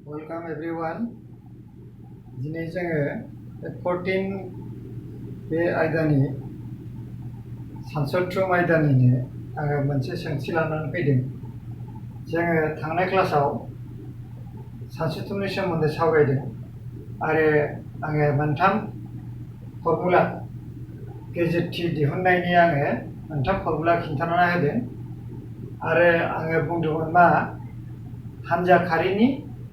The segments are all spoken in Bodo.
Welcome everyone. दिनै जोङो 14 बे आयदानि सानसुत्रुम आयदानिनो आङो मोनसे सोंथि लानानै फैदों। जोङो थांनाय क्लासाव सानसुत्रुमनि सोमोन्दै सावरायदों आरो आङो मोनथाम फर्मुला गेजेरथि दिहुननायनि आङो मोनथाम फर्मुला खिन्थानानै होदों आरो आङो बुंदोंमोन मा हानजा खारिनि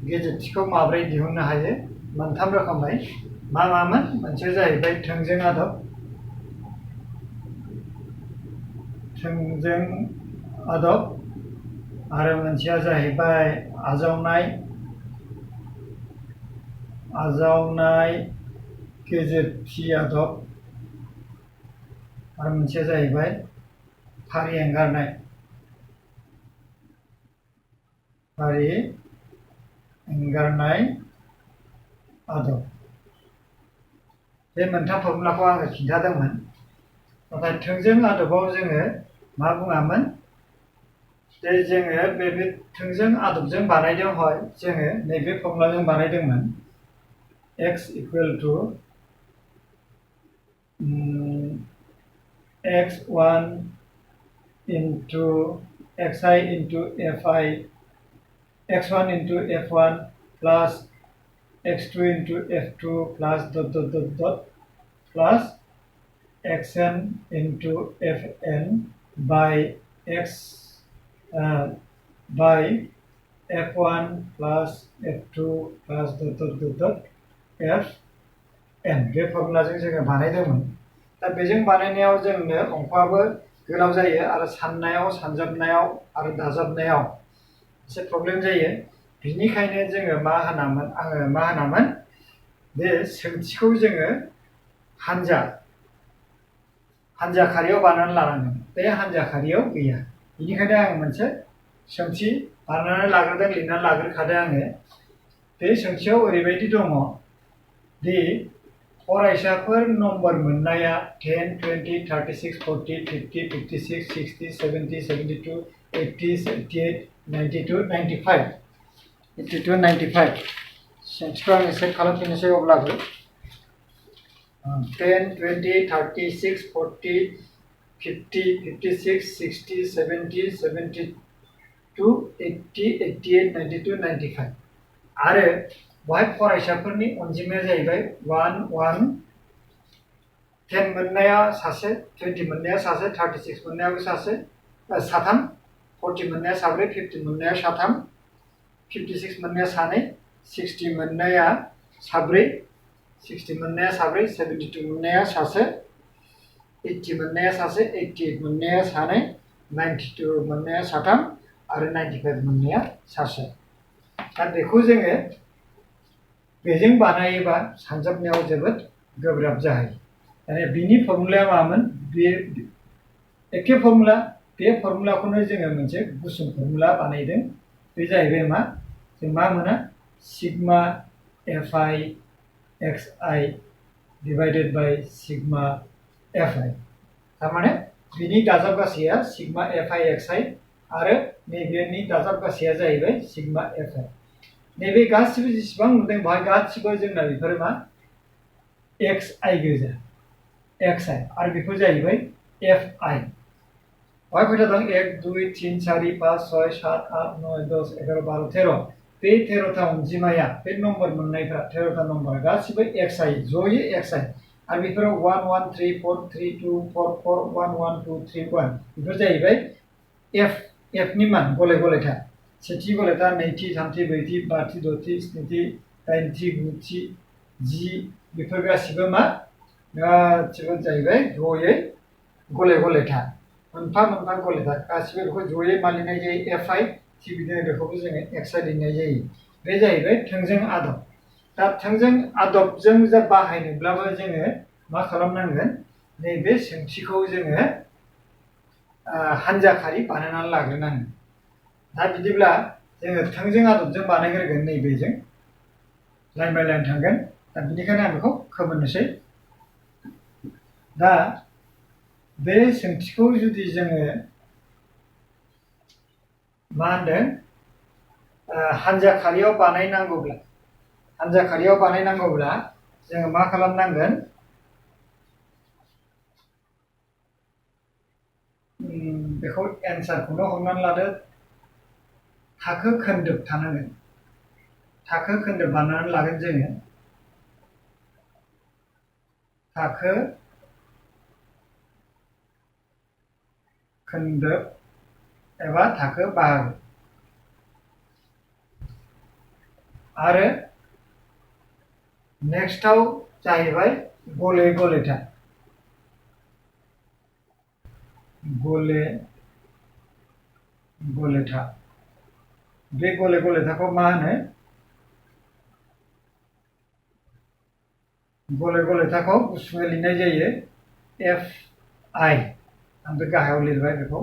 गेजेरथिखौ माबोरै दिहुननो हायो मोनथाम रोखोमै मामोन मोनसेया जाहैबाय थोंजों आदब आरो मोनसेया जाहैबाय आजावनाय गेजेरथि आदब आरो मोनसेया जाहैबाय फारि एंगारनाय आदब। बे मोनथाम फर्मुलाखौ आङो खिन्थादोंमोन। नाथाय थोंजों आदबाव जोङो मा बुङामोन जे जोङो बे थोंजों आदबजों बानायदों हय जोङो नैबे फर्मुलाजों बानायदोंमोन x equal to x1 into xi into fi x1 into f1 plus x2 into f2 plus plus xn into fn by by f1 plus f2 plus fn बे फर्मुलाजों जोङो बानायदोंमोन। दा बेजों बानायनायाव जोंनो अंकआबो गोलाव जायो आरो साननायाव सानजाबनायाव आरो दाजाबनायाव एसे प्रब्लेम जायो। बिनिखायनो जोङो मा होनामोन बे सोंथिखौ जोङो हानजा खारियाव बानायनानै लानांगोन। बे हानजा खारियाव गैया। बिनिखायनो आं मोनसे सोंथि बानायनानै लाग्रोदों, लिरनानै लाग्रोखादों आङो। बे सोंथियाव ओरैबायदि दङ दि फरायसाफोर नम्बर मोननाया 10, 20, 36, 40, 50, 56, 60, 70, 72, 80, 88, 92, 95 सोंथिखौ आं एसे खालामफिननोसै अब्लाबो 10, 20, 36, 40, 50, 56, 60, 70, 72, 80, 88, 92, 95 आरो बेवहाय फरायसाफोरनि अनजिमाया जाहैबाय 1, 1, 10 मोननाया सासे, 20 मोननाया सासे, 36 मोननायाबो साथाम, 40 मोननाया साब्रै, 50 मोननाया साथाम, 56 मोननाया सानै, 60 मोननाया साब्रै, 72 मोननाया सासे, 80 मोननाया सासे, 88 मोननाया सानै, 92 मोननाया साथाम आरो 95 मोननाया सासे। दा बेखौ जोङो बेजों बानायोबा सानजाबनायाव जोबोद गोब्राब जायो। माने बिनि फर्मुलाया मामोन? बे एखे फर्मुला, बे फर्मुलाखौनो जोङो मोनसे गुसुं फर्मुला बानायदों। बे जाहैबाय मा? जों मा मोनो? Sigma fi xi divided by sigma fi। थारमाने बिनि दाजाब गासैया सिग्मा fi xi आरो नैबेनि दाजाब गासैया जाहैबाय सिग्मा fi। नैबे गासिबो जेसेबां नुदों बेवहाय गासिबो जोंना बेफोरो मा xi गोजा, xi आरो बेफोर जाहैबाय fi। बेवहाय खयथा दं? 1, 2, 3, 4, 5, 6, 7, 8, 9, 10, 11, 12, 13 बे 13था अनजिमाया बे नम्बर मोननायफ्रा 13था नम्बरा गासिबो xi जयै xi आरो बेफोराव 1, 1, 3, 4, 3, 2, 4, 4, 1, 1, 2, 3, 1 बेफोर जाहैबाय fनि मान गले गलेथा। सेथि गलेथा, नैथि, थामथि, ब्रैथि, बाथि, द'थि, स्निथि, दाइनथि, गुथि, 10 बेफोर गासिबो मा? गासिबो जाहैबाय जयै गले गलेथा, मोनफा मोनफा गलेथा गासिबो बेखौ जयै मा लिरनाय जायो? fi। थिग बिदिनो बेखौबो जोङो xi लिरनाय जायो। बे जाहैबाय थोंजों आदब। दा थोंजों आदबजों बाहायनोब्लाबो जोङो मा खालामनांगोन? नैबे सोंथिखौ जोङो हानजा खारि बानायनानै लाग्रोनांगोन। दा बिदिब्ला जोङो थोंजों आदबजों बानायग्रोगोन, नैबेजों लाइन बाय लाइन थांगोन। दा बिनिखायनो आं बेखौ खोमोरनोसै। दा बे सोंथिखौ जुदि जोङो मा होनदों? हानजा खारियाव बानायनांगौब्ला जोङो मा खालामनांगोन बेखौ एन्सारखौनो हमनानै लादो थाखो खोन्दोब थानांगोन थाखो खोन्दोब बानायनानै लागोन जोङो थाखो खोन्दोब एबा थाखो बाहागो आरो नेक्स्टआव जाहैबाय गले गलेथा बे गले गलेथाखौ मा होनो गले गलेथाखौ गुसुङै लिरनाय जायो FI आं बे गाहायाव लिरबाय बेखौ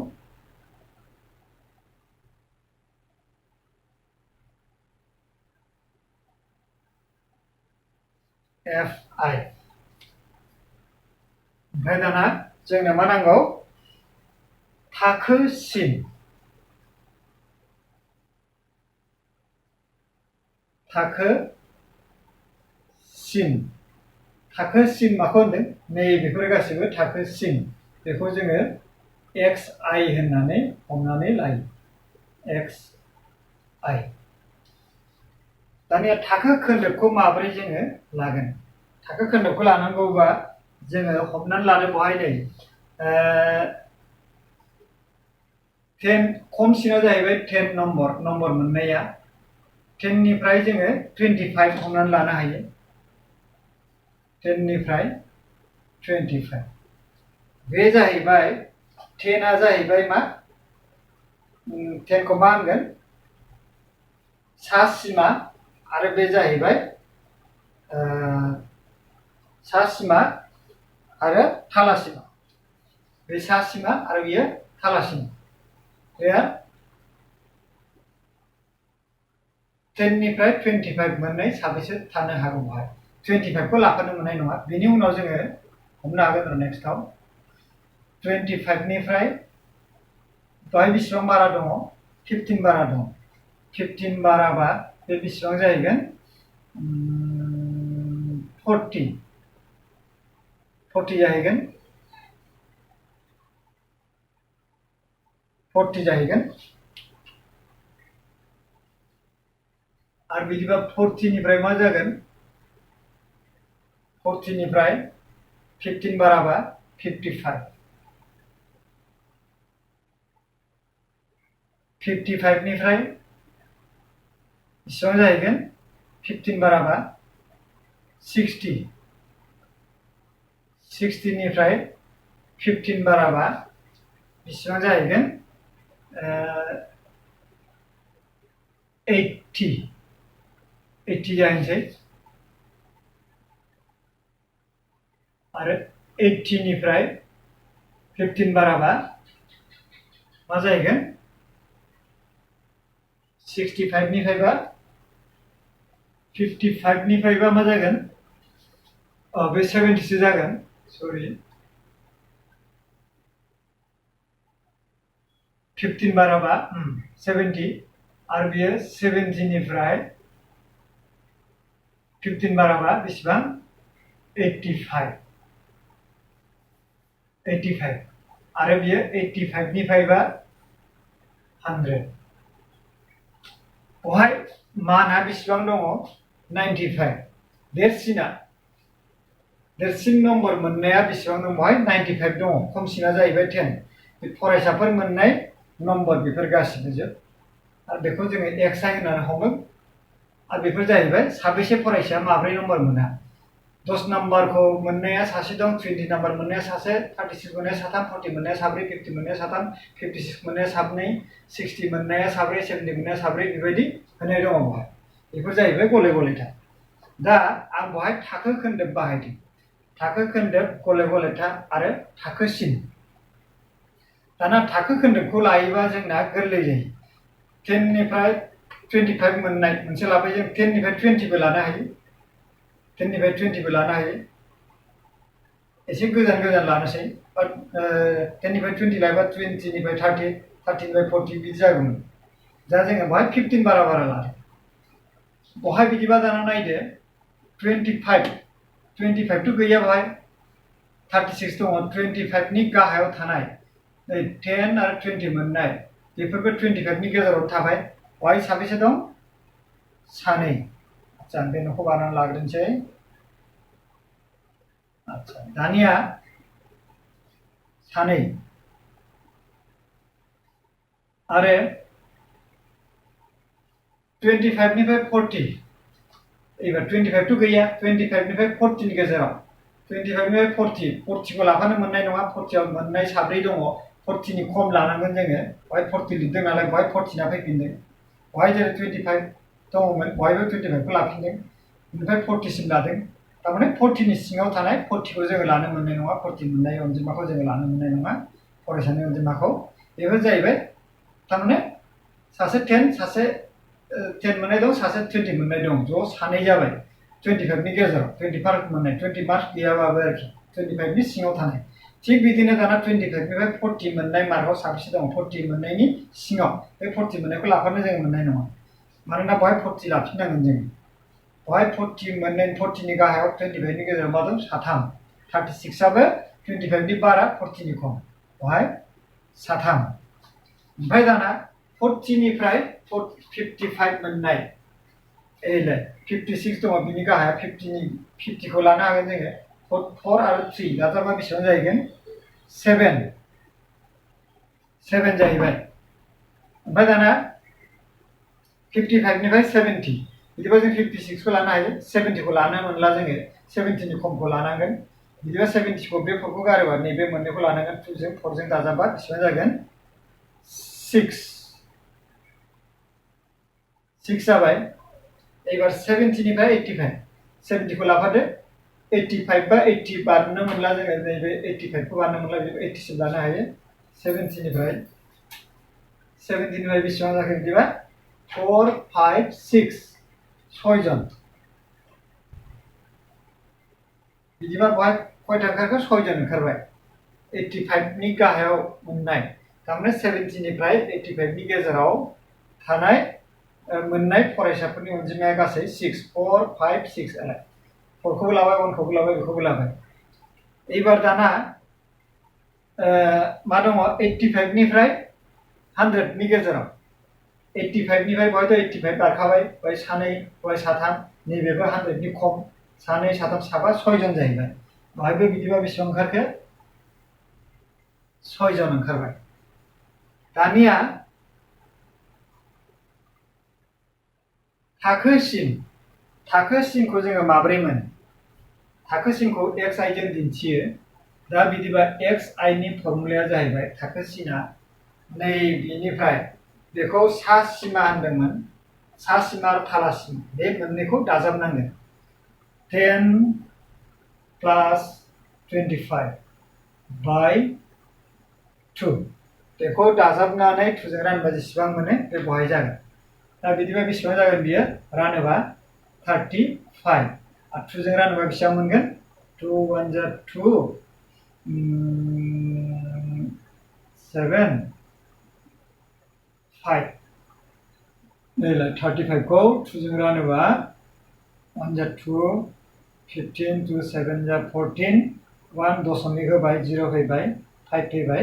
FI ओमफ्राय दाना जोंनो मा नांगौ थाखोसिम माखौ होनदों नै बेफोर गासैबो थाखोसिम बेखौ जोङो XI होननानै हमनानै लायो XI दानिया थाखो खोन्दोबखौ माबोरै जोङो लागोन थाखो खोन्दोबखौ लानांगौबा जोङो हमनानै लानो बहाय नै 10 खमसिना जाहैबाय 10 नम्बर मोननाया 10 निफ्राय जोङो 25 हमनानै लानो हायो 10 निफ्राय 25 बे जाहैबाय 10आ जाहैबाय मा 10 खौ मा होनगोन सा सिमा आरो बे जाहैबाय सा सिमा आरो थाला सिमा बे सा सिमा आरो बियो थाला सिमा बे 10 निफ्राय 25 मोननाय साबेसे थानो हागौ बेवहाय 25 खौ लाफानो मोननाय नङा बेनि उनाव जोङो हमनो हागोन नेक्स्टआव 25 निफ्राय बेवहाय बेसेबां बारा दङ 15 बारा दङ 15 बाराबा बे बेसेबां जाहैगोन 40 जाहैगोन 40 जाहैगोन आरो बिदिबा 40 निफ्राय मा जागोन 40 निफ्राय 15 बाराबा 55 55 निफ्राय बेसेबां जाहैगोन 15 बाराबा 60 निफ्राय 15 बाराबा बेसेबां जाहैगोन 80 जाहैनोसै आरो 80 निफ्राय 15 बाराबा मा जाहैगोन 65 निफ्रायबा 55 निफ्रायबा मा जागोन बे 70 सो जागोन सरि 15 बाराबा 70 आरो बियो 70 निफ्राय 15 बाराबा बेसेबां 85 आरो बियो 85 निफ्रायबा 100 बेवहाय माना बेसेबां दङ 95 देरसिन नम्बर मोननाया बेसेबां दं बेवहाय 95 दङ खमसिना जाहैबाय 10 बे फरायसाफोर मोननाय नम्बर बेफोर गासिबो जोब आरो बेखौ जोङो XI होननानै हमो आरो बेफोर जाहैबाय साबेसे फरायसाया माब्रै नम्बर मोना 10 नम्बरखौ मोननाया सासे दं 20 नम्बर मोननाया सासे 36 मोननाया साथाम 40 मोननाया साब्रै 50 मोननाया साथाम 56 मोननाया साब्रै 60 मोननाया साब्रै 70 मोननाया साब्रै बेबायदि होनाय दङ बेवहाय बेफोर जाहैबाय गले गलेथा दा आं बेवहाय थाखो खोन्दोब बाहायदों थाखो खोन्दोब गले गलेथा आरो थाखोसिन दाना थाखो खोन्दोबखौ लायोबा जोंना गोरलै जायो 10 निफ्राय 25 मोननाय मोनसे लाबाय जों 10 निफ्राय 20 बो लानो हायो 10 निफ्राय 20 बो लानो हायो एसे गोजान लानोसै 10 निफ्राय 20 लायोबा 20 निफ्राय 30 30 निफ्राय 40 बिदि जागौमोन दा जोङो बेवहाय 15 बारा बारा लादों बेवहाय बिदिबा दाना नायदो 25 थ' गैया बेवहाय 36 दङ 25 नि गाहायाव थानाय 10 आरो 20 मोननाय बेफोरबो 25 नि गेजेराव थाबाय बेवहाय साबेसे दं सानै आচ্ছা बे न'खौ बानायना लाग्रोनोसै आচ্ছা दानिया सानै आरो 25 निफ्राय 40 एबार 25 थ' गैया 25 निफ्राय 40 नि गेजेराव 25 निफ्राय 40 खौ लाफानो मोननाय नङा 40 आव मोननाय साब्रै दङ 40 नि खम लानांगोन जोङो बेवहाय 40 लिरदों नालाय बेवहाय 40 ना फैफिनदों बेवहाय जेरै 25 दङमोन बेवहायबो 25 खौ लाफिनदों बेनिफ्राय 40 सिम लादों थारमाने 40 नि सिङाव थानाय 40 खौ जोङो लानो मोननाय नङा 40 मोननाय अनजिमाखौ जोङो लानो मोननाय नङा फरायसानि अनजिमाखौ बेबो जाहैबाय थारमाने सासे 10 सासे 10 मोननाय दं सासे 20 मोननाय दं ज' सानै जाबाय 25 नि गेजेराव 20 मार्क मोननाय 20 मार्क गैयाबाबो आरोखि 25 नि सिङाव थानाय थिग बिदिनो दाना 25 निफ्राय 40 मोननाय मार्कआव साबेसे दं 40 मोननायनि सिङाव बे 40 मोननायखौ लाफानो जों मोननाय नङा मानोना बेवहाय 40 लाफिननांगोन जों बेवहाय 40 मोननाय 40 नि गाहायाव 25 नि गेजेराव मा दं साथाम 36 आबो 25 नि बारा 40 नि खम बेवहाय साथाम ओमफ्राय दाना 40 निफ्राय 55 मोननाय एलाय 56 दङ बिनि गाहाया 50 खौ लानो हागोन जोङो 4 आरो 3 दाजाबा बेसेबां जाहैगोन 7 जाहैबाय ओमफ्राय दाना 55 निफ्राय 70 बिदिबा जों 56 खौ लानो हायो 70 खौ लानो मोनला जोङो 70 नि खमखौ लानांगोन बिदिबा 70 खौ बे 4 खौ गारोबा नैबे मोननैखौ लानांगोन 2 जों 4 जों दाजाबा बेसेबां जागोन 6 जाबाय एबार 70 निफ्राय 85 70 खौ लाफादो 85 बा 80 बारनो मोनला जोङो नैबे 85 खौ बारनो मोनला 80 सिम लानो हायो 70 निफ्राय बेसेबां जाखो बिदिबा 4 5 6 6 बिदिबा बेवहाय खयथा ओंखारखो 6 जन ओंखारबाय 85 नि गाहायाव मोननाय थारमाने 70 निफ्राय 85 नि गेजेराव थानाय मोननाय फरायसाफोरनि अनजिमाया गासै 6 4 5 6 आरो 4 खौबो लाबाय 1 खौबो लाबाय बेखौबो लाबाय एबार दाना मा दङ 85 निफ्राय 100 नि गेजेराव 85 निफ्राय बहायथ' 85 बारखाबाय बहाय सानै बहाय साथाम नैबेबो 100 नि खम सानै साथाम साबा 6 जन जाहैबाय बहायबो बिदिबा बेसेबां ओंखारखो 6 जन ओंखारबाय दानिया थाखोसिमखौ जोङो माब्रै मोनो थाखोसिमखौ xi जों दिन्थियो दा बिदिबा xi नि फर्मुलाया जाहैबाय थाखोसिना नै बिनिफ्राय बेखौ सा सिमा होनदोंमोन सा सिमा आरो थाला सिमा बे मोननैखौ दाजाबनांगोन 10 प्लास 25 बाय 2 बेखौ दाजाबनानै 2 जों रानबा जेसेबां मोनो बे बहाय जागोन दा बिदिबा बेसेबां जागोन बियो रानोबा 35 आरो 2 जों रानोबा बेसेबां मोनगोन 2 1 जा 2 7 5 नैलाय 35 खौ 2 जों रानोबा 1 जा 2 15 2 7 जा 14 1 दशमिक होबाय 0 फैबाय 5 फैबाय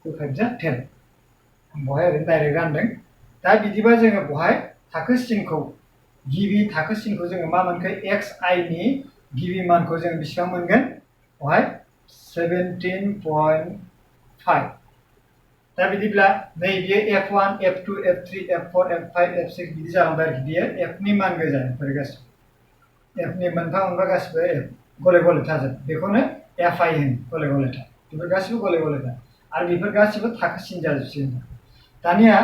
2 5 जा 10 बहाय ओरैनो डाइरेक्ट रानदों दा बिदिबा जोङो बहाय थाखोसिनखौ गिबि थाखोसिनखौ जोङो मा मोनखो xi नि गिबि मानखौ जों बेसेबां मोनगोन बहाय 17.5 दा बिदिब्ला नै बियो f1 f2 f3 f4 f5 f6 बिदि जालांबाय आरोखि बियो f नि मान गोजा बेफोर गासिबो f नि मोनफा मोनफा गासिबो गले गले थाजोब बेखौनो fi होनो गले गले था बेफोर गासिबो गले गले था आरो बेफोर गासिबो थाखोसिन जाजोबसिगोन दानिया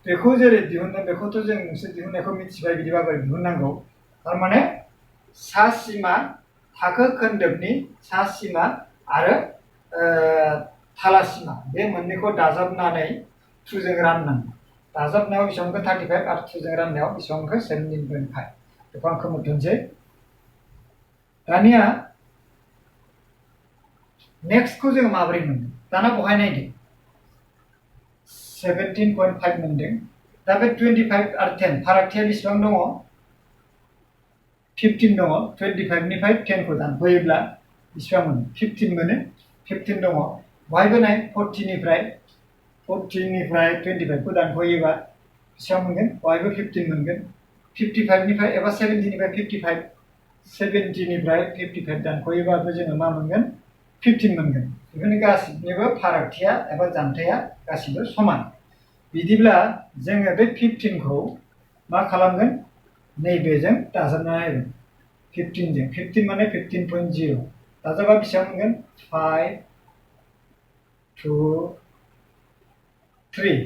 बेखौ जेरै दिहुनदों बेखौथ' जों नोंसोर दिहुननायखौ मिथिबाय बिदिबा बोरै दिहुननांगौ थारमाने सा सिमा थाखो खोन्दोबनि सा सिमा आरो थाला सिमा बे मोननैखौ दाजाबनानै 2 जों राननांगौ दाजाबनायाव बेसेबां मोनखो 35 आरो 2 जों राननायाव बेसेबां मोनखो 17.5 बेखौ आं खोमोरथोंसै दानिया नेक्स्टखौ जों माबोरै मोनगोन दाना बहाय नायदो 17.5 मोनदों दा बे 25 आरो 10 फारागथिया बेसेबां दङ 15 दङ 25 निफ्राय 10 खौ दानख'योब्ला बेसेबां मोनो 15 मोनो 15 दङ बहायबो नाय 40 निफ्राय 25 खौ दानख'योबा बेसेबां मोनगोन बहायबो 15 मोनगोन 55 निफ्राय एबा 70 निफ्राय 55 70 निफ्राय 55 दानख'योबाबो जोङो मा मोनगोन 15 मोनगोन बेफोरनि गासिबनिबो फारागथिया एबा जानथाया गासिबो समान बिदिब्ला जोङो बे 15 खौ मा खालामगोन नैबेजों दाजाबना नायगोन 15 जों 15 माने 15.0 दाजाबा बेसेबां मोनगोन 5 2 3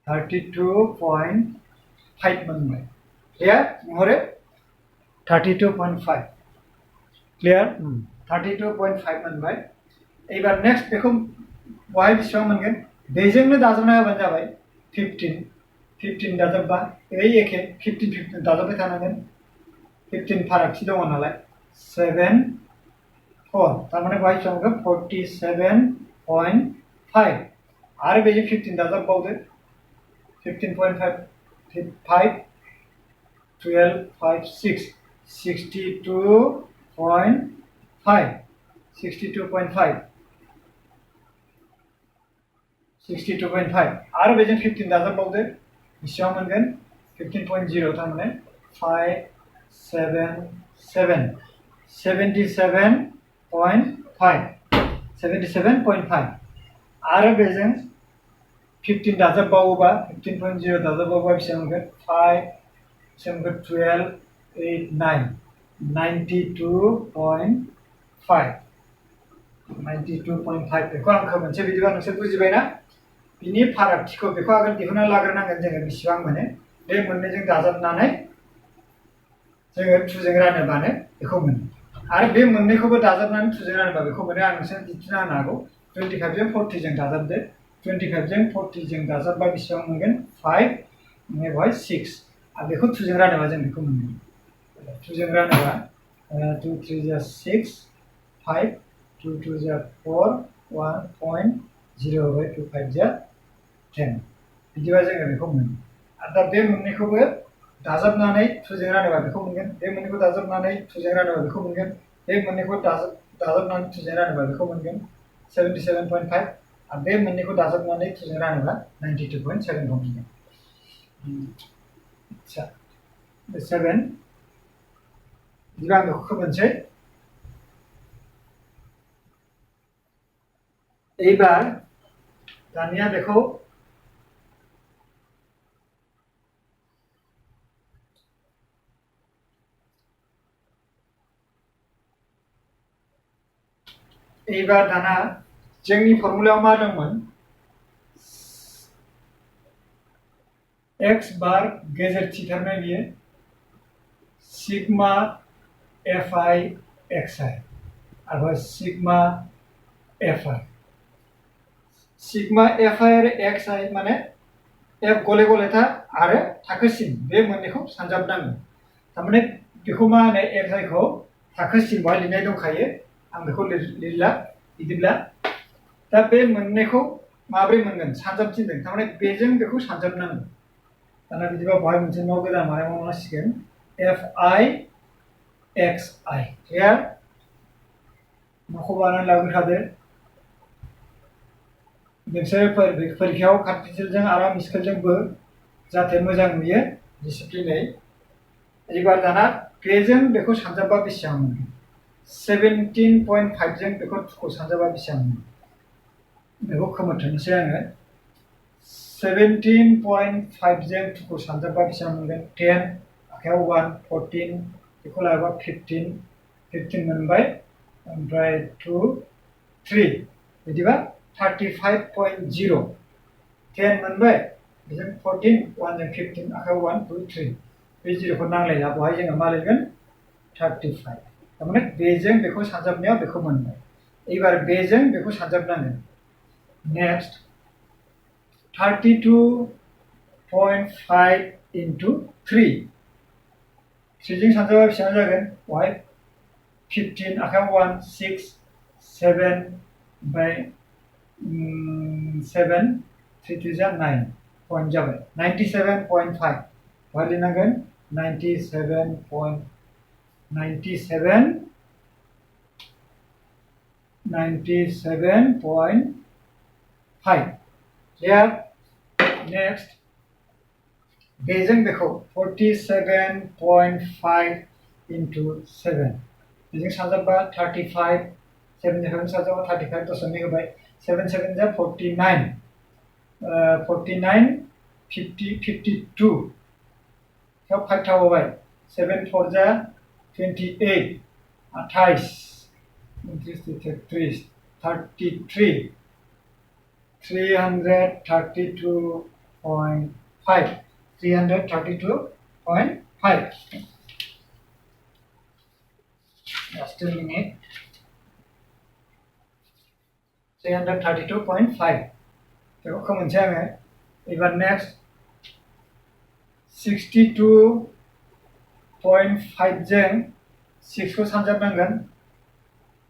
32.5 मोनबाय क्लियर महरे 32.5 क्लियर 32.5 मोनबाय एबार नेक्स्ट बेखौ बहाय बेसेबां मोनगोन बेजोंनो दाजाबना होबानो जाबाय 15 दाजाबबा एखे 15 दाजाबबाय थानांगोन 15 फारागथि दङ नालाय 7 4 तारमाने बहाय बेसेबां मोनगोन 47.5 आरो बेजों 15 दाजाबबावदो 15.5 5 12 5 6 62.5 आरो बेजों 15 दाजाबबावदो बेसेबां मोनगोन 15.0 तारमाने 5 7 7 77.5 आरो बेजों 15 दाजाबबावोबा 15.0 दाजाबबावोबा बेसेबां मोनगोन 5 7 12 8 9 92.5 बेखौ आं खोमोनसै बिदिबा नोंसोर बुजिबायना बिनि फारागथिखौ बेखौ आगोल दिहुनना लाग्रोनांगोन जोङो बेसेबां मोनो बे मोननैजों दाजाबनानै जोङो 2 जों रानोबानो बेखौ मोनो आरो बे मोननैखौबो दाजाबनानै 2 जों रानोबा बेखौ मोनो आं नोंसोरनो दिन्थिना होनो हागौ 25 जों 40 जों दाजाबदो 25 जों 40 जों दाजाबबा बेसेबां मोनगोन 5 ओमफ्राय बहाय 6 आरो बेखौ 2 जों रानोबा जों बेखौ मोनगोन 2 जों रानोबा 2 3 जा 6 5 2 2 जा 4 1.0 by 2 5 जा 10 बिदिबा जोङो बेखौ मोनो आरो दा बे मोननैखौबो दाजाबनानै 2 जों रानोबा बेखौ मोनगोन बे मोननैखौ दाजाबनानै 2 जों रानोबा बेखौ मोनगोन बे मोननैखौ दाजाबनानै 2 जों रानोबा बेखौ मोनगोन 77.5 आरो बे मोननैखौ दाजाबनानै 2 जों रानोबा 92.7 मोनगोन आच्छा 7 बिदिबा आं बेखौ खोमोनसै एबार दानिया बेखौ एबार दाना जोंनि फर्मुलायाव मा दंमोन x बार गेजेर थिथारनाय बियो सिग्मा fi xi आरो सिग्मा fi सिग्मा fi आरो xi माने f गले गले था आरो थाखोसिम बे मोननैखौ सानजाबनांगौ थारमाने बेखौ मा होनो xi खौ थाखोसिम बहाय लिरनाय दंखायो आं बेखौ लिरला बिदिब्ला दा बे मोननैखौ माब्रै मोनगोन सानजाबथिनदों थारमाने बेजों बेखौ सानजाबनांगौ दाना बिदिबा बहाय मोनसे न' गोदान बानायबावनांसिगोन fi xi क्लियार न'खौ बानायनानै लाग्रोखादो नोंसोर फरिखायाव काट पेन्सिलजों आराम स्केलजोंबो जाहाथे मोजां नुयो डिसिप्लिनै एबार दाना बेजों बेखौ सानजाबबा बेसेबां मोनगोन 17.5 जों बेखौ 2 खौ सानजाबा बेसेबां मोनगोन बेखौ खोमोरथोंसै आङो 17.5 जों 2 खौ सानजाबबा बेसेबां मोनगोन 10 आखायाव 1 14 बेखौ लायोबा 15 मोनबाय ओमफ्राय 2 3 बिदिबा 35.0 10 मोनबाय बेजों 14 1 जों 15 आखायाव 1 2 3 बे जिरोखौ नांलायला बहाय जोङो मा लिरगोन 35 थारमाने बेजों बेखौ सानजाबनायाव बेखौ मोनबाय एबार बेजों बेखौ सानजाबनांगोन नेक्स्ट 32.5 into 3 3 जों सानजाबा बेसेबां जागोन बहाय 15 आखायाव 1 6 7 by 7 3 3 जा 9 पॉइंट जाबाय 97.5 बहा लिरनांगोन 97.5 here next बेजों बेखौ 47.5 into 7 बेजों साजाबा 35 7 निफ्राय साजाबा 35 दशमिक होबाय 7 7 जा 49 49 50 52 बेयाव 5 थाबावबाय 7 4 जा 28 28 33 332.5 332.5 just a minute 332.5 बेखौ खोमोनसै आङो एबार नेक्स्ट 62.5 जों 6 खौ सानजाबनांगोन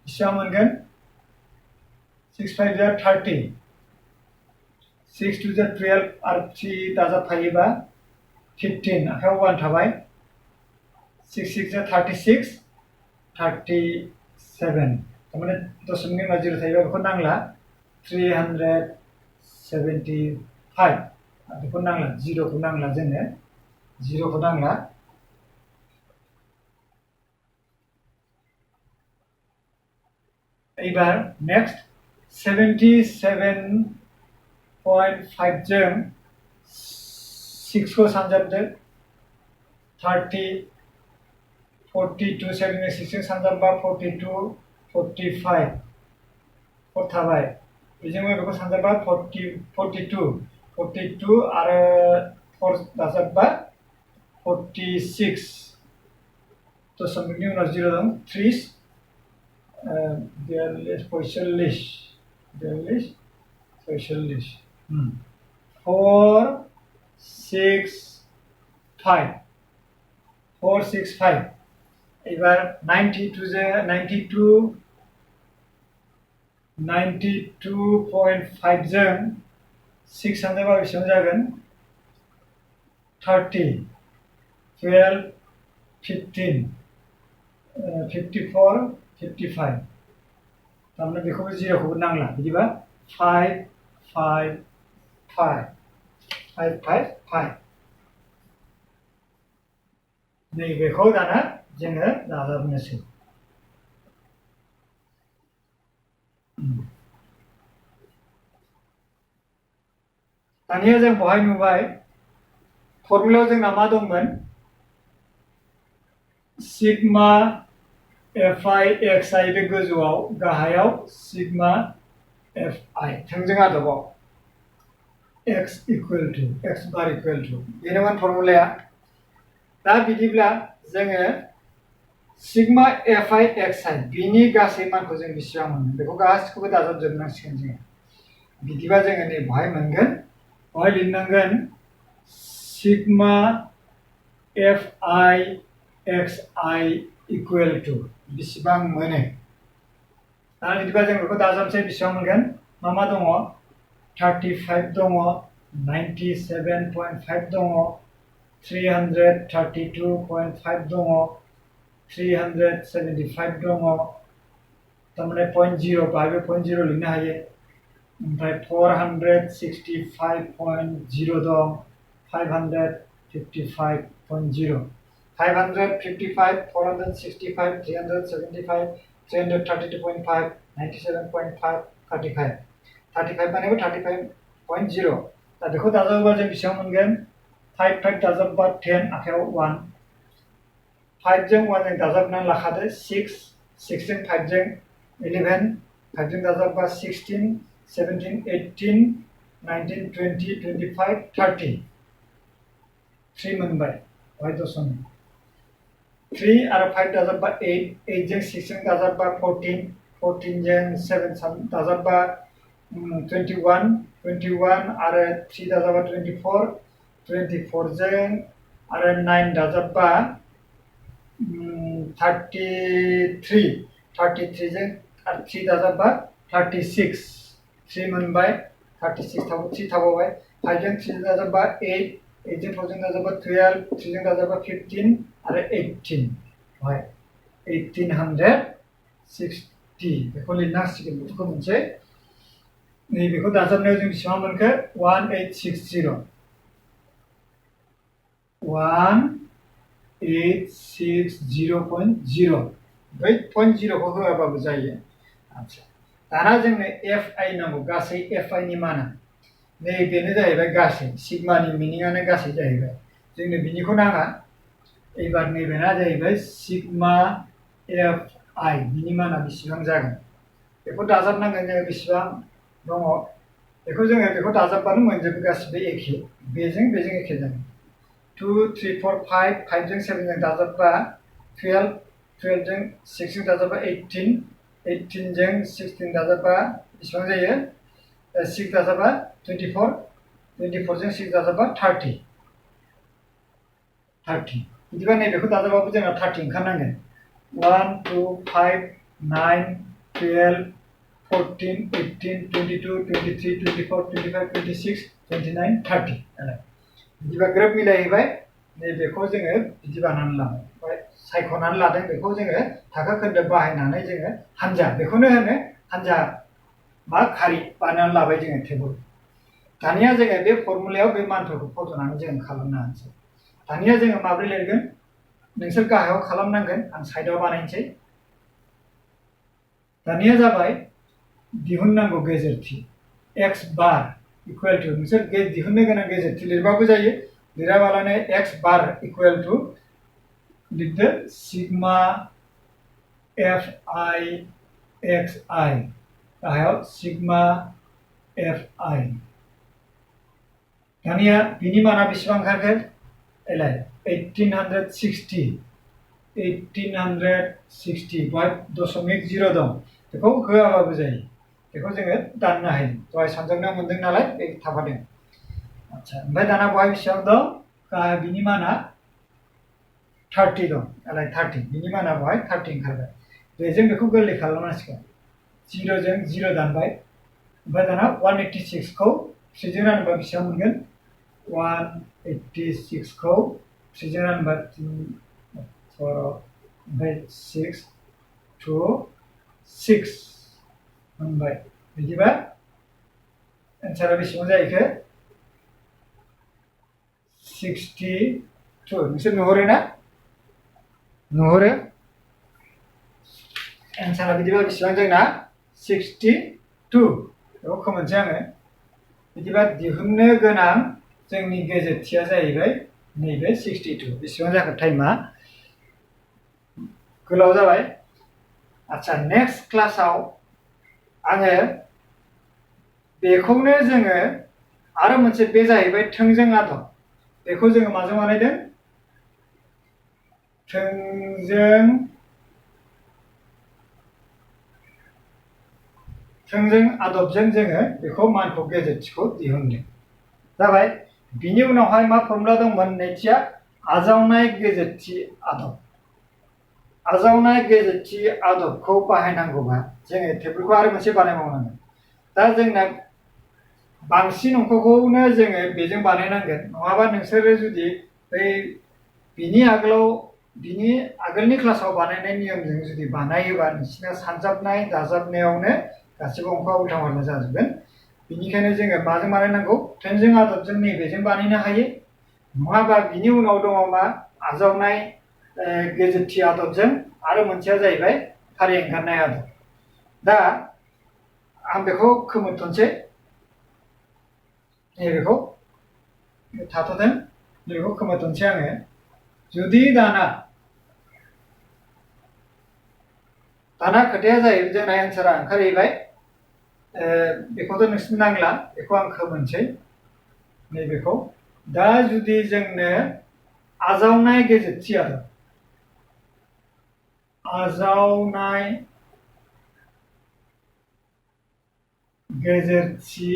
बेसेबां मोनगोन 6 5 जा 30 6 2 जा 12 आरो 3 दाजाबफायोबा 15 आखायाव 1 थाबाय 6 6 जा 36 37 तारमाने दशमिकनि उनाव 0 थायोबा बेखौ नांला 375 बेखौ नांला 0 खौ नांला जोंनो 0 खौ नांला एबार नेक्स्ट 77.5 जों 6 खौ सानजाबदो 30 42 7 6 जों सानजाबबा 42 45 4 थाबाय बेजोंबो बेखौ सानजाबबा 42 आरो 4 दाजाबबा 46 दशमिकनि उनाव 0 दं 30 46 4 6 5 4 6 5 एबार 92 जे 92.5 जों 6 सानजाबा बेसेबां जागोन 30 12 15 54 55 तारमाने बेखौबो 0 खौबो नांला बिदिबा 5 5 5 5 5 5 नैबेखौ दाना जोङो दाजाबनोसै दानिया जों बहाय नुबाय फर्मुलायाव जोंना मा दंमोन सिगमा fi xi बे गोजौआव गाहायाव सिगमा fi थोंजों आदबाव x बार इकुवेल टु बेनोमोन फर्मुलाया दा बिदिब्ला जोङो सिगमा fi xi बिनि गासै मानखौ जों बेसेबां मोनगोन बेखौ गासिखौबो दाजाबजोबनांसिगोन जोङो बिदिबा जोङो नै बहाय मोनगोन बहाय लिरनांगोन sigma fi xi equal to बेसेबां मोनो दा बिदिबा जों बेखौ दाजाबसै बेसेबां मोनगोन मा दङ 35 दङ 97.5 दङ 332.5 दङ 375 दङ तारमाने 0.0 बाहायबो 0.0 लिरनो हायो ओमफ्राय 465.0 दं 555.0 555 465 375 332.5 97.5 35 35 मानेबो 35.0 दा बेखौ दाजाबोबा जों बेसेबां मोनगोन 5 5 दाजाबबा 10 आखायाव 1 5 जों 1 जों दाजाबनानै लाखादो 6 6 जों 5 जों 11 5 जों दाजाबबा 16 17 18 19 20 25 30 3 मोनबाय बहाय दशमिक 3 आरो 5 दाजाबबा 8 8 जों 6 जों दाजाबबा 14 14 जों 7 दाजाबबा 21 21 आरो 3 दाजाबबा 24 24 जों आरो 9 दाजाबबा 33 33 जों आरो 3 दाजाबबा 36 3 मोनबाय 36 3 थाबावबाय 5 जों 3 दाजाबबा 8 8 जों 4 जों दाजाबबा 12 3 जों दाजाबबा 15 आरो 18 बेवहाय 1860 बेखौ लिरनो हासिगोन बेखौ मोनसे नैबेखौ दाजाबनायाव जों बेसेबां मोनखो 1860 1860.0 बै पॉइंट 0 खौ होआबाबो जायो आच्छा दाना जोंनो FI नांगौ गासै FI नि माना नैबेनो जाहैबाय गासै सिगमानि मिनिंआनो गासै जाहैबाय जोंनो बिनिखौ नाङा एबार नैबेना जाहैबाय सिगमा FI बिनि माना बेसेबां जागोन बेखौ दाजाबनांगोन जोङो बेसेबां दङ बेखौ दाजाबबानो मोनजोबो गासिबो एखे बेजों एखे जागोन 2 3 4 5 5 जों 7 जों दाजाबबा 12 12 जों 6 जों दाजाबबा 18 18 जों 16 दाजाबबा बेसेबां जायो 6 दाजाबबा 24 24 जों 6 दाजाबबा 30 बिदिबा नैबेखौ दाजाबबाबो जोंना 30 ओंखारनांगोन 1 2 5 9 12 14 18 22 23 24 25 26 29 30 बिदिबा ग्रोब मिलायहैबाय नैबेखौ जोङो बिदि बानायनानै लाबाय सायख'नानै लादों बेखौ जोङो थाखो खोन्दोब बाहायनानै जोङो हानजा बेखौनो होनो हानजा मा खारि बानायनानै लाबाय जोङो टेबोल दानिया जोङो बे फर्मुलायाव बे मानफोरखौ फज'नानै जोङो खालामनो हानोसै दानिया जोङो माब्रै लिरगोन नोंसोर गाहायाव खालामनांगोन आं साइडआव बानायनोसै दानिया जाबाय दिहुननांगौ गेजेरथि x बार इकुवेल टु नोंसोर दिहुननो गोनां गेजेरथि लिरबाबो जायो लिराबालानो x बार इकुवेल टु लिरदो सिगमा FI XI गाहायाव सिगमा FI दानिया बिनि माना बेसेबां ओंखारगोन एलाय 1860 बाय दशमिक 0 दं बेखौ होआबाबो जायो बेखौ जोङो दाननो हायो दहाय सानजाबनायाव मोनदों नालाय बे थाफादों आच्छा ओमफ्राय दाना बहाय बेसेबां दं बिनि माना 30 दं एलाय 30 बिनि माना बहाय 30 ओंखारबाय बेजों बेखौ गोरलै खालामनांसिगोन 0 जों 0 दानबाय ओमफ्राय दाना 186 खौ 3 जों रानोबा बेसेबां मोनगोन 186 खौ 3 जों रानोबा 3 4 ओमफ्राय 6 2 6 मोनबाय बिदिबा एन्सारा बेसेबां जाहैखो 62 नोंसोर नुहुरो ना नुहुरो एन्सारा बिदिबा बेसेबां जोंना 62 बेखौ खोमोनसै आङो बिदिबा दिहुननो गोनां जोंनि गेजेरथिया जाहैबाय नैबे 62 बेसेबां जाखो टाइमा गोलाव जाबाय आच्छा नेक्स्ट क्लासाव आङो बेखौनो जोङो आरो मोनसे बे जाहैबाय थोंजों आदब बेखौ जोङो माजों बानायदों थोंजों आदबजों जोङो बेखौ मानखौ गेजेरथिखौ दिहुनदों जाबाय बिनि उनावहाय मा फर्मुला दंमोन नैथिया आजावनाय गेजेरथि आदब आजावनाय गेजेरथि आदबखौ बाहायनांगौबा जोङो टेबोलखौ आरो मोनसे बानायबावनांगोन दा जोंना बांसिन अंकखौनो जोङो बेजों बानायनांगोन नङाबा नोंसोरो जुदि बै बिनि आगोलनि क्लासाव बानायनाय नियमजों जुदि बानायोबा नोंसिना सानजाबनाय दाजाबनायावनो गासिबो अंकआ उल्था फाल्था जाजोबगोन बेनिखायनो जोङो माजों बानायनांगौ थोंजों आदबजों नैबेजों बानायनो हायो नङाबा बिनि उनाव दङ मा आजावनाय गेजेरथि आदबजों आरो मोनसेया जाहैबाय फारि ओंखारनाय आदब दा आं बेखौ खोमोरथ'नोसै नैबेखौ थाथ'दों नैबेखौ खोमोरथ'नोसै आङो जुदि दाना खोथाया जाहैबाय जोंना एन्सारा ओंखारहैबाय बेखौथ' नोंसिनो नांला बेखौ आं खोमोरनोसै नैबेखौ दा जुदि जोंनो आजावनाय गेजेरथि आदब आजावनाय गेजेरथि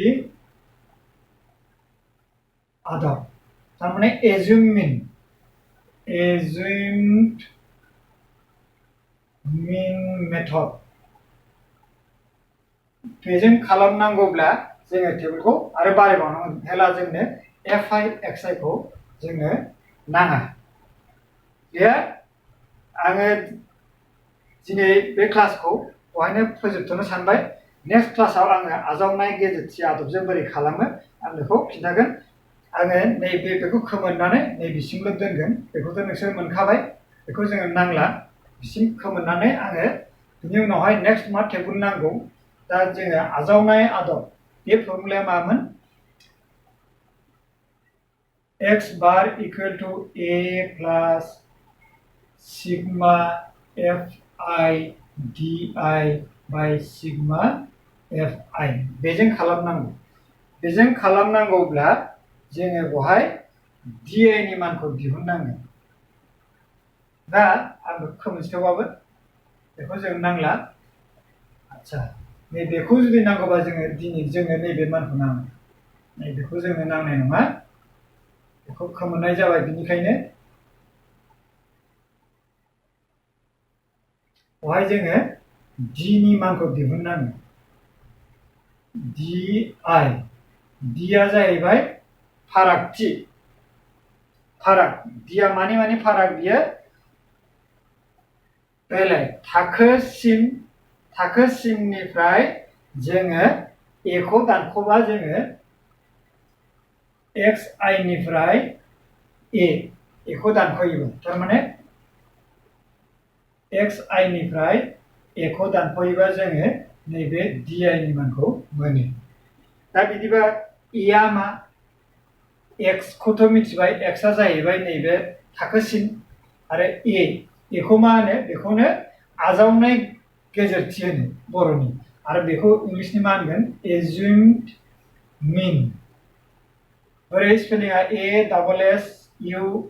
आदब तारमाने assumed mean method बेजों खालामनांगौब्ला जोङो टेबोलखौ आरो बारायबावनांगोन हेला जोंनो fi xi खौ जोंनो नाङा बे आङो दिनै बे क्लासखौ बहायनो फोजोबथ'नो सानबाय नेक्स्ट क्लासाव आङो आजावनाय गेजेरथि आदबजों बोरै खालामो आं बेखौ खिन्थागोन आङो बेखौ खोमोरनानै नैबेसिमल' दोनगोन बेखौथ' नोंसोर मोनखाबाय बेखौ जोङो नांला बिसिम खोमोरनानै आङो बिनि उनावहाय नेक्स्ट मा टेबोल नांगौ दा जोङो आजावनाय आदब बे फर्मुलाया मामोन x bar equal to a plus sigma fi di by sigma fi बेजों खालामनांगौब्ला जोङो बहाय di नि मानखौ दिहुननांगोन दा आं खोमोरथेवबाबो बेखौ जों नांला आच्छा नैबेखौ जुदि नांगौबा जोङो जोंनो नैबे मानखौ नाङा नैबेखौ जोंनो नांनाय नङा बेखौ खोमोरनाय जाबाय बिनिखायनो बहाय जोङो di नि मानखौ दिहुननांगोन diया जाहैबाय फारागथि फाराग diया मानि फाराग बियो बेलाय थाखोसिमनिफ्राय जोङो a खौ दानख'बा जोङो xi निफ्राय a खौ दानख'योबा थारमाने xi निफ्राय a खौ दानख'योबा जोङो नैबे di नि मानखौ मोनो दा बिदिबा a मा x खौथ' मिथिबाय x आ जाहैबाय नैबे थाखोसिम आरो a खौ मा होनो बेखौनो आजावनाय गेजेरथि होनो बर'नि आरो बेखौ इंलिसनि मा होनगोन एज्युम्ड मीन बोरै स्पेलिंआ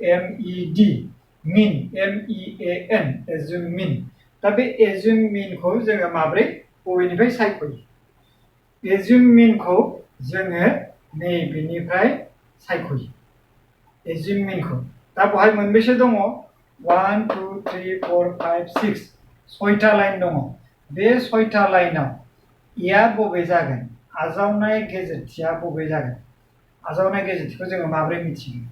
ASSUMED mean MEAN assume mean दा बे एज्युम मीनखौ जोङो माब्रै बबेनिफ्राय सायख'यो एज्युम मीनखौ जोङो नैबेनिफ्राय सायख'यो एज्युम मीनखौ दा बहाय मोनबेसे दङ 1 2 3 4 5 6 6था लाइन दङ बे 6था लाइनाव a बबे जागोन आजावनाय गेजेरथिया बबे जागोन आजावनाय गेजेरथिखौ जोङो माब्रै मिथिगोन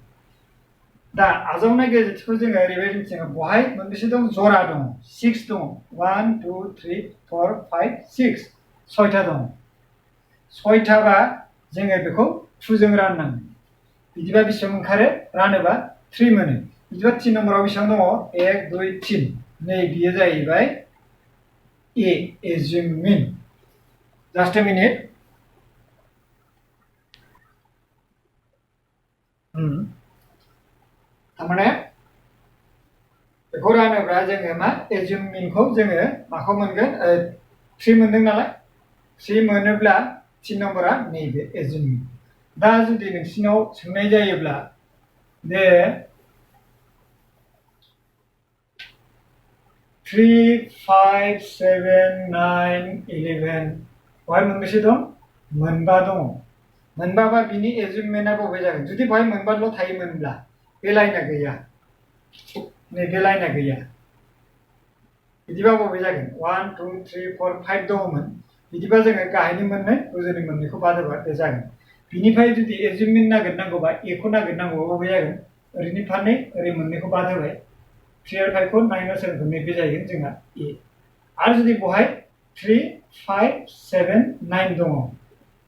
दा आजावनाय गेजेरथिखौ जोङो ओरैबायदि मिथिगोन बहाय मोनबेसे दं जरा दङ 6 दङ 1 2 3 4 5 6 6था दङ 6थाबा जोङो बेखौ 2 जों राननांगोन बिदिबा बेसेबां ओंखारो रानोबा 3 मोनो बिदिबा 3 नम्बराव बेसेबां दङ 1 2 3 नै बियो जाहैबाय एज्युम मीन जास्ट ए मिनिट थारमाने बेखौ रानोब्ला जोङो मा एज्युम मीनखौ जोङो माखौ मोनगोन 3 मोनदों नालाय 3 मोनोब्ला 3 नम्बरा नैबे एज्युम मीन दा जुदि नोंसिनाव सोंनाय जायोब्ला दे 3 5 7 9 11 बहाय मोनबेसे दं मोनबा दङ मोनबाबा बिनि एज्युम मीनआ बबे जागोन जुदि बहाय मोनबाल' थायोमोनब्ला बे लाइना गैया नैबे लाइना गैया बिदिबा बबे जागोन 1 2 3 4 5 दङमोन बिदिबा जोङो गाहायनि मोननै गोजौनि मोननैखौ बाद होबा बे जागोन बिनिफ्राय जुदि एज्युम मीन नागिरनांगौबा a खौ नागिरनांगौबा बबे जागोन ओरैनि फारनै ओरै मोननैखौ बाद होबाय 3 आरो 5 खौ 9 आरो 7 खौ नैबे जाहैगोन जोंना a आरो जुदि बहाय 3 5 7 9 दङ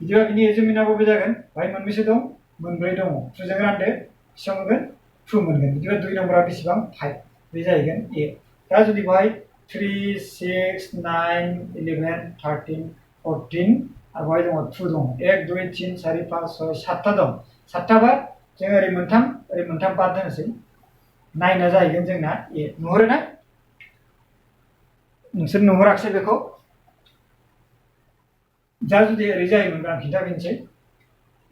बिदिबा बिनि एज्युम मीनआ बबे जागोन बहाय मोनबेसे दं मोनब्रै दङ 2 जों रानदो बेसेबां मोनगोन 2 मोनगोन बिदिबा 2 नम्बरा बेसेबां 5 बे जाहैगोन a दा जुदि बहाय 3 6 9 11 13 14 आरो बहाय दङ 2 दङ 1 2 3 4 5 6 7था दं 7थाबा जों ओरै मोनथाम बाद होनोसै 9आ जाहैगोन जोंना a नुहुरो ना नोंसोर नुहुराखिसै बेखौ दा जुदि ओरै जायोमोनब्ला आं खिन्थाफिनसै